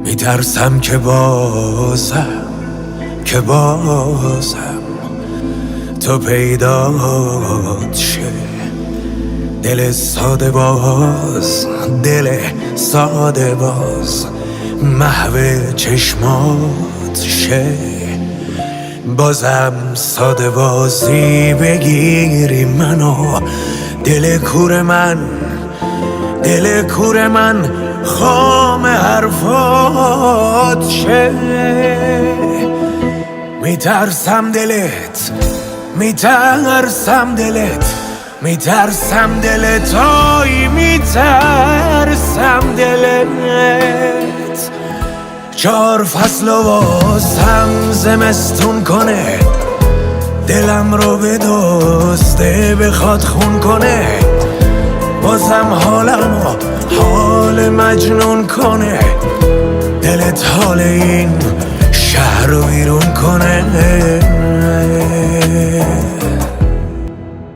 میترسم که بازم تو پیدات شه. دل ساده باز محو چشمات شه. بازم ساده بازی بگیری منو، دل کور من خام حرفات شه. میترسم دلت آی میترسم دلت 4 فصل و واسم زمستون کنه، دلم رو به دزده بخواد خون کنه، بازم حالمو حال مجنون کنه. دلت حال این